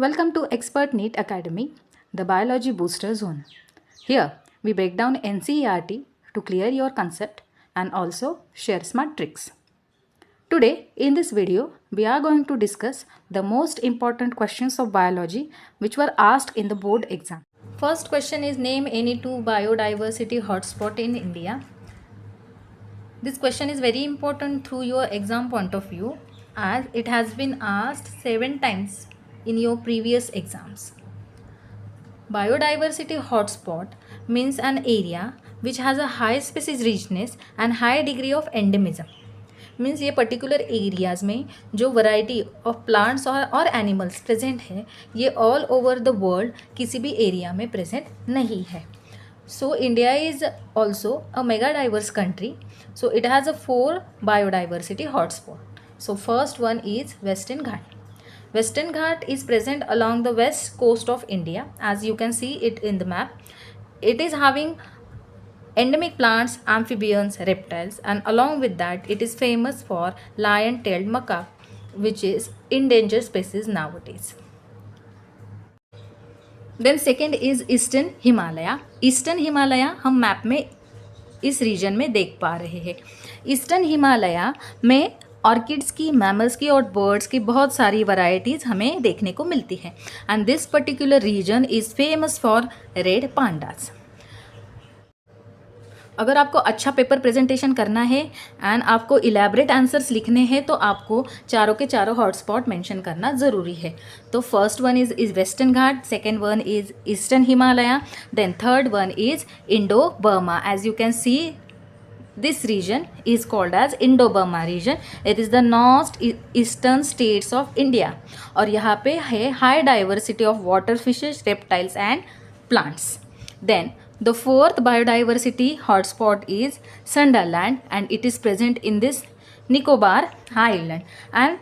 Welcome to Expert NEET Academy, the Biology Booster Zone. Here, we break down NCERT to clear your concept and also share smart tricks. Today, in this video, we are going to discuss the most important questions of biology which were asked in the board exam. First question is, name any two biodiversity hotspot in India. This question is very important through your exam point of view as it has been asked 7 times in your previous exams. Biodiversity hotspot means an area which has a high species richness and high degree of endemism. Means ये particular areas में जो variety of plants और animals present है ये all over the world किसी भी area में present नहीं है. So India is also a mega diverse country. So it has a 4 biodiversity hotspot. So first one is Western Ghat. Western Ghat is present along the west coast of India, as you can see it in the map. It is having endemic plants, amphibians, reptiles, and along with that it is famous for lion-tailed macaque, which is endangered species nowadays. Then second is eastern Himalaya. Eastern Himalaya हम map में इस reason में देख पा रहे हैं. Eastern Himalaya में orchids की, मैमल्स की और बर्ड्स की बहुत सारी वैरायटीज़ हमें देखने को मिलती है. And this particular region is famous for red pandas. अगर आपको अच्छा पेपर प्रेजेंटेशन करना है एंड आपको इलेबरेट आंसर्स लिखने हैं तो आपको चारों के चारों हॉटस्पॉट मेंशन करना ज़रूरी है. तो first one is western Ghat, second one is eastern Himalaya, then third one is Indo Burma. As you can see this region is called as Indo-Burma region. It is the north eastern states of India और यहाँ पे है high diversity of water fishes, reptiles and plants. Then the fourth biodiversity hotspot is Sunderland and it is present in this Nicobar Island. And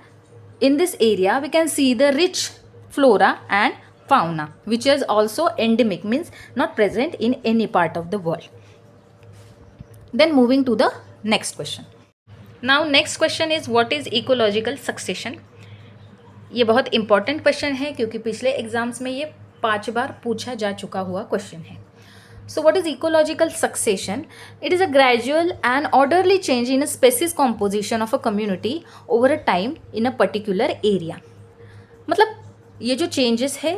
in this area we can see the rich flora and fauna which is also endemic, means not present in any part of the world. Then moving to the next question. Now next question is what is ecological succession. ये बहुत important question है क्योंकि पिछले exams में ये 5 बार पूछा जा चुका हुआ क्वेश्चन है. So what is ecological succession? It is a gradual and orderly change in a species composition of a community over a time in a particular area. मतलब ये जो चेंजेस है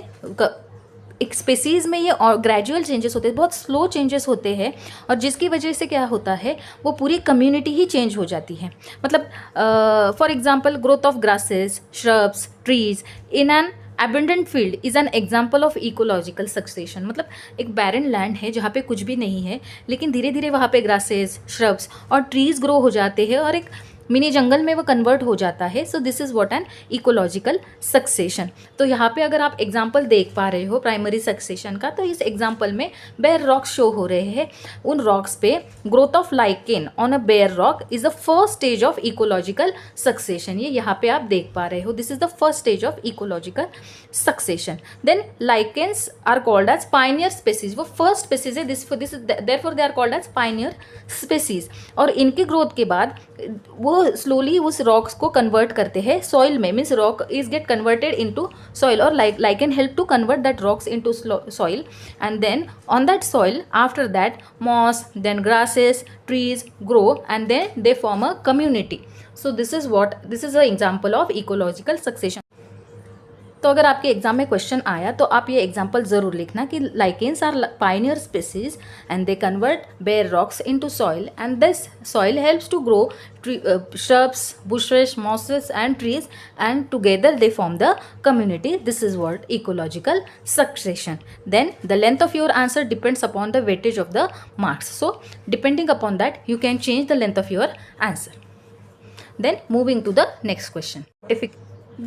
एक स्पेसीज़ में ये और ग्रेजुअल चेंजेस होते हैं, बहुत स्लो चेंजेस होते हैं और जिसकी वजह से क्या होता है वो पूरी कम्युनिटी ही चेंज हो जाती है. मतलब for example growth of grasses, shrubs, trees in an abundant field is an example of ecological succession. मतलब एक बैरन लैंड है जहाँ पे कुछ भी नहीं है लेकिन धीरे धीरे वहाँ पे ग्रासेस, श्रब्स और ट्रीज़ ग्रो हो जाते हैं और एक मिनी जंगल में वो कन्वर्ट हो जाता है. So this is what an ecological succession. तो यहाँ पे अगर आप एग्जांपल देख पा रहे हो प्राइमरी सक्सेशन का, तो इस एग्जांपल में बेयर रॉक्स शो हो रहे हैं. उन रॉक्स पे growth of lichen on a bare rock is the first stage of ecological succession. ये यहाँ पे आप देख पा रहे हो. This is the first stage of ecological succession. Then lichens are called as pioneer species. वो फर्स्ट स्पेसीज है. Therefore they are called as pioneer species. और इनकी ग्रोथ के बाद वो स्लोली उस रॉक्स को कन्वर्ट करते हैं सॉइल में. Means rock is get converted into soil और lichen help to convert that rocks into soil. And then on that soil after that moss, then grasses, trees grow and then they form a community. So this is a example of ecological succession. तो अगर आपके exam में question आया तो आप ये example ज़रूर लिखना कि lichens are pioneer species and they convert bare rocks into soil and this soil helps to grow shrubs, bushes, mosses and trees and together they form the community. This is what ecological succession. Then the length of your answer depends upon the weightage of the marks. So depending upon that you can change the length of your answer. Then moving to the next question.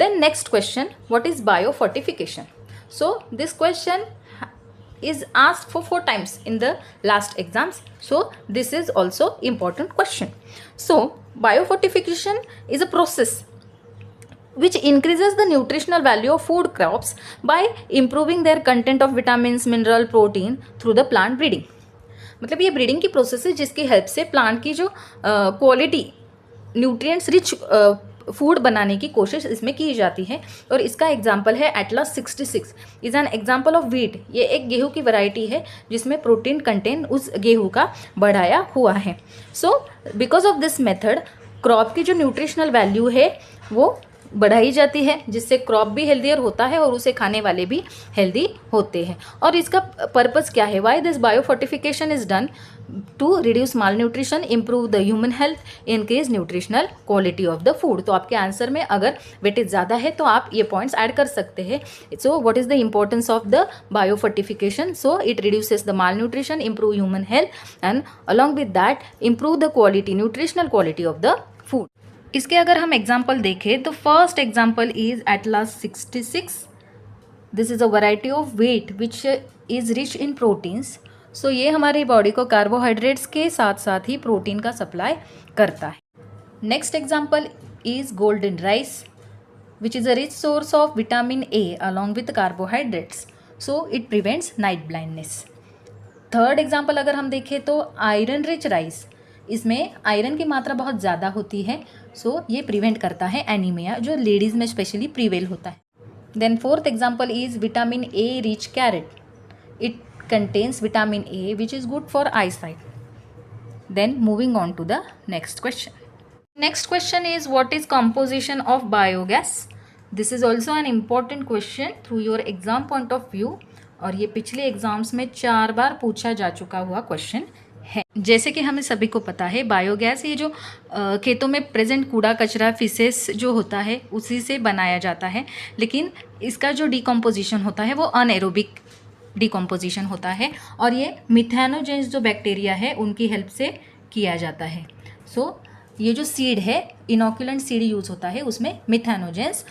Then next question, what is biofortification? So this question is asked for 4 times in the last exams. So this is also important question. So biofortification is a process which increases the nutritional value of food crops by improving their content of vitamins, mineral, protein through the plant breeding. मतलब ये breeding की process है जिसकी help से plant की जो quality nutrients rich food बनाने की कोशिश इसमें की जाती है। और इसका एग्जाम्पल है Atlas 66 is an example of wheat. ये एक गेहूं की वैरायटी है जिसमें प्रोटीन कंटेंट उस गेहूं का बढ़ाया हुआ है। So because of this method crop की जो न्यूट्रिशनल वैल्यू है वो बढ़ाई जाती है, जिससे क्रॉप भी हेल्दियर होता है और उसे खाने वाले भी हेल्दी होते हैं। और इसका पर्पस क्या है? Why this biofortification is done to reduce mall nutrition, improve the human health, increase nutritional quality of the food. तो आपके आंसर में अगर वेटेज ज़्यादा है तो आप ये पॉइंट्स ऐड कर सकते हैं। So what is the importance of the biofortification? So it reduces the mal nutrition, improve human health and along with that improve the quality, nutritional quality of the food. इसके अगर हम example देखें तो first example is Atlas 66। This is a variety of wheat which is rich in proteins. So ये हमारी body को carbohydrates के साथ साथ ही प्रोटीन का सप्लाई करता है। Next example is golden rice which is a rich source of vitamin A along with carbohydrates. So it prevents night blindness. Third example अगर हम देखें तो आयरन रिच राइस, इसमें आयरन की मात्रा बहुत ज़्यादा होती है। सो ये प्रिवेंट करता है एनीमिया, जो लेडीज़ में स्पेशली प्रिवेल होता है। Then fourth example is vitamin A rich carrot. It contains vitamin A which is good for eye sight. Then moving on to the next question. Next question is what is composition of biogas? This is also an important question through your exam point of view, और ये पिछले exams में 4 बार पूछा जा चुका हुआ question है। जैसे कि हमें सभी को पता है बायोगैस ये जो खेतों में प्रेजेंट कूड़ा कचरा फिसेस जो होता है उसी से बनाया जाता है, लेकिन इसका जो डिकम्पोजिशन होता है वो अनएरोबिक डिकम्पोजिशन होता है, और ये मिथेनोजेंस जो बैक्टीरिया है उनकी हेल्प से किया जाता है। सो ये जो सीड है, इनोकुलेंट सीड यूज़ होता है, उसमें मिथेनोजेंस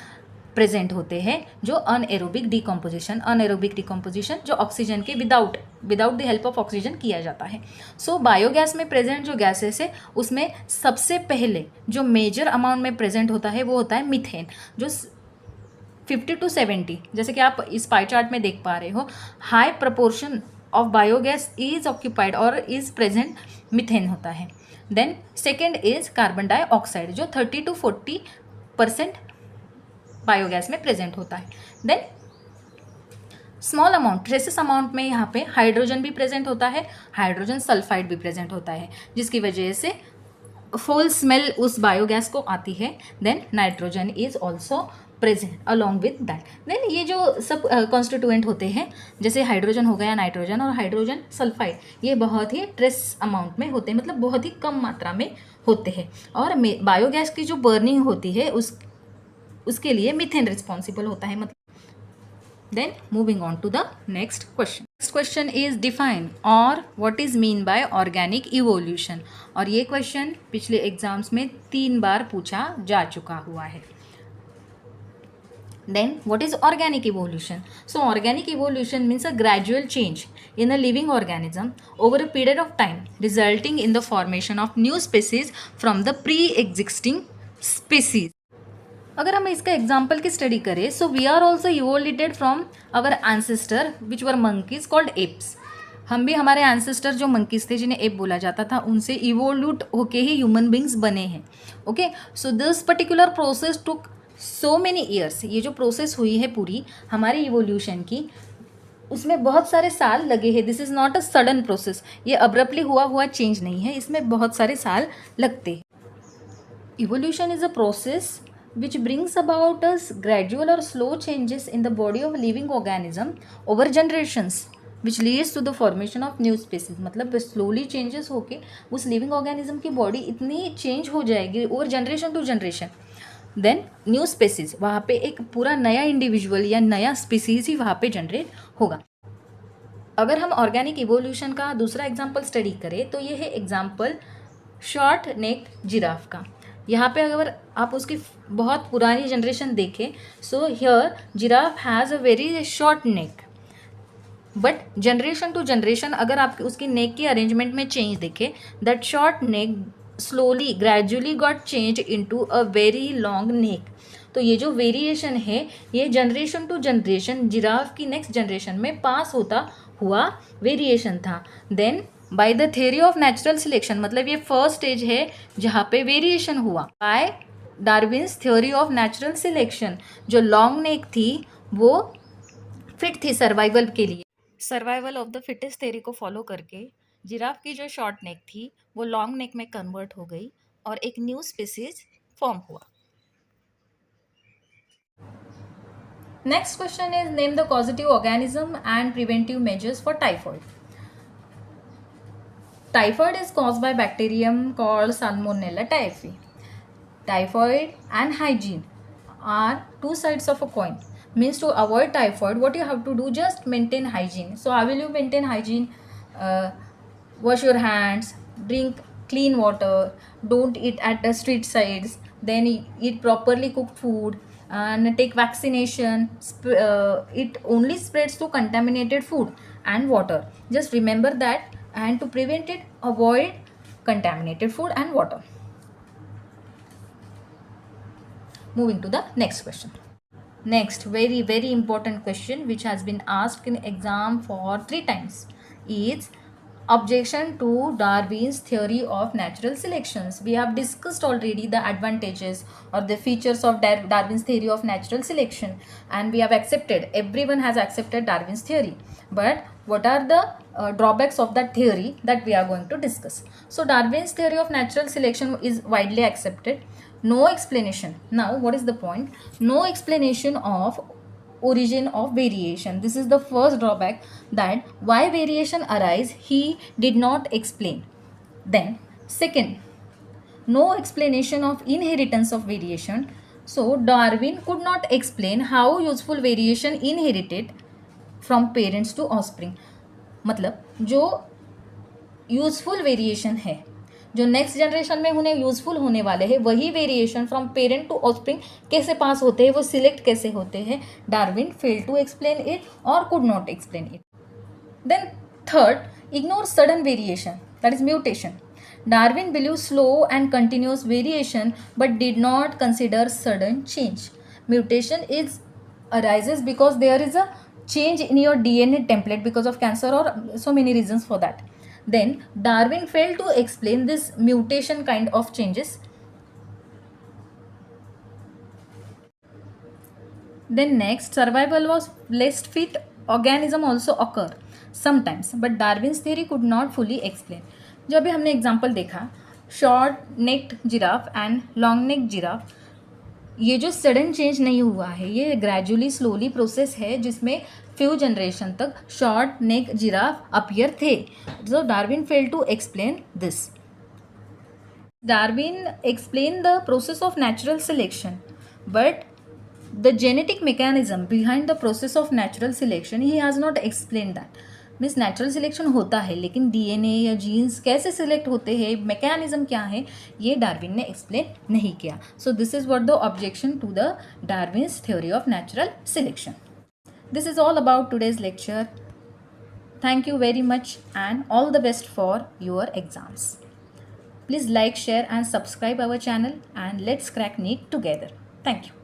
प्रेजेंट होते हैं जो अनएरोबिक डिकम्पोजिशन जो ऑक्सीजन के without the help of oxygen किया जाता है। सो बायोगैस में प्रेजेंट जो गैसेस है उसमें सबसे पहले जो मेजर अमाउंट में प्रेजेंट होता है वो होता है मीथेन, जो 50 to 70, जैसे कि आप इस पाई चार्ट में देख पा रहे हो, high proportion of biogas is occupied और इज प्रेजेंट मीथेन होता है। Then second is carbon dioxide जो 30 to 40% बायोगैस में प्रेजेंट होता है। Then small amount, traces amount में यहाँ पे हाइड्रोजन भी प्रेजेंट होता है, हाइड्रोजन सल्फाइड भी प्रेजेंट होता है, जिसकी वजह से फुल स्मेल उस बायोगैस को आती है। Then nitrogen is also present along with that. Then ये जो सब कॉन्स्टिट्यूएंट होते हैं, जैसे हाइड्रोजन हो गया, नाइट्रोजन और हाइड्रोजन सल्फाइड, ये बहुत ही ट्रेस अमाउंट में होते हैं, मतलब बहुत ही कम मात्रा में होते हैं। और बायोगैस की जो बर्निंग होती है उसके लिए मीथेन रिस्पॉन्सिबल होता है। मतलब then moving on to the next question. Next question is define or what is mean by organic evolution. और ये क्वेश्चन पिछले एग्जाम्स में 3 बार पूछा जा चुका हुआ है। Then what is organic evolution? So organic evolution means a gradual change in a living organism over a period of time resulting in the formation of new species from the pre-existing species. अगर हम इसका example की study करें, so we are also evoluted from our ancestor which were monkeys called apes. हम भी हमारे ancestor जो monkeys थे जिन्हें एप बोला जाता था उनसे इवोल्यूट होके ही ह्यूमन बींग्स बने हैं। Okay, so this particular process took so many years. ये जो प्रोसेस हुई है पूरी हमारी इवोल्यूशन की, उसमें बहुत सारे साल लगे हैं। This is not a sudden process, ये अब्रप्टली हुआ चेंज नहीं है, इसमें बहुत सारे साल लगते हैं। Evolution is a process which brings about us gradual or slow changes in the body of living organism over generations which leads to the formation of new species। मतलब slowly changes होके उस living organism की body इतनी change हो जाएगी over generation to generation, then new species, वहाँ पे एक पूरा नया individual या नया species ही वहाँ पे generate होगा। अगर हम organic evolution का दूसरा example study करें तो ये है example short necked giraffe का। यहाँ पे अगर आप उसकी बहुत पुरानी जनरेशन देखें, so here giraffe has a very short neck, but generation to generation अगर आप उसकी नेक की अरेंजमेंट में चेंज देखें, that short neck slowly gradually got change into a very long neck. तो ये जो वेरिएशन है ये जनरेशन टू जनरेशन जिराफ की नेक्स्ट जनरेशन में पास होता हुआ वेरिएशन था। Then by the theory of natural selection, मतलब ये फर्स्ट स्टेज है जहाँ पे वेरिएशन हुआ। By Darwin's theory of natural selection, जो लॉन्ग नेक थी वो फिट थी सर्वाइवल के लिए। Survival of the fittest theory को फॉलो करके जिराफ की जो शॉर्ट नेक थी वो लॉन्ग नेक में कन्वर्ट हो गई और एक न्यू स्पीसीज फॉर्म हुआ। Next question is name the causative organism and preventive measures for typhoid. Typhoid is caused by bacterium called Salmonella typhi. Typhoid and hygiene are two sides of a coin. Means to avoid typhoid, what you have to do, just maintain hygiene. So how will you maintain hygiene? Wash your hands, drink clean water, don't eat at the street sides, then eat properly cooked food, and take vaccination. It only spreads to contaminated food and water. Just remember that, and to prevent it, avoid contaminated food and water. Moving to the next question. Next, very important question which has been asked in exam for 3 times is objection to Darwin's theory of natural selections. We have discussed already the advantages or the features of Darwin's theory of natural selection, and we have accepted, everyone has accepted Darwin's theory. But what are the drawbacks of that theory that we are going to discuss? So Darwin's theory of natural selection is widely accepted. No explanation. Now what is the point? No explanation of origin of variation. This is the first drawback, that why variation arise he did not explain. Then second, no explanation of inheritance of variation. So Darwin could not explain how useful variation inherited from parents to offspring. मतलब जो useful variation है, जो next generation में उन्हें useful होने वाले हैं, वही variation from parent to offspring कैसे पास होते हैं, वो सिलेक्ट कैसे होते हैं, Darwin fail to explain it और could not explain it. Then third, ignore sudden variation, that is mutation. Darwin believed slow and continuous variation but did not consider sudden change. Mutation arises because there is a change in your DNA template because of cancer or so many reasons for that. Then Darwin failed to explain this mutation kind of changes. Then next, survival was less fit organism also occur sometimes, but Darwin's theory could not fully explain. जो अभी हमने example देखा, short necked giraffe and long neck giraffe, ये जो sudden change नहीं हुआ है, ये ग्रेजुअली स्लोली प्रोसेस है जिसमें फ्यू जनरेशन तक शॉर्ट नेक जिराफ अपीयर थे. So Darwin fail to explain this. Darwin explain the process of natural selection, but the genetic mechanism behind the process of natural selection he has not explained that. Means natural selection होता है लेकिन DNA या jeans कैसे select होते हैं, mechanism क्या है, ये डार्विन ने एक्सप्लेन नहीं किया. So this is what the objection to the Darwin's theory of natural selection. This is all about today's lecture. Thank you very much and all the best for your exams. Please like, share and subscribe our channel and let's crack NEET together. Thank you.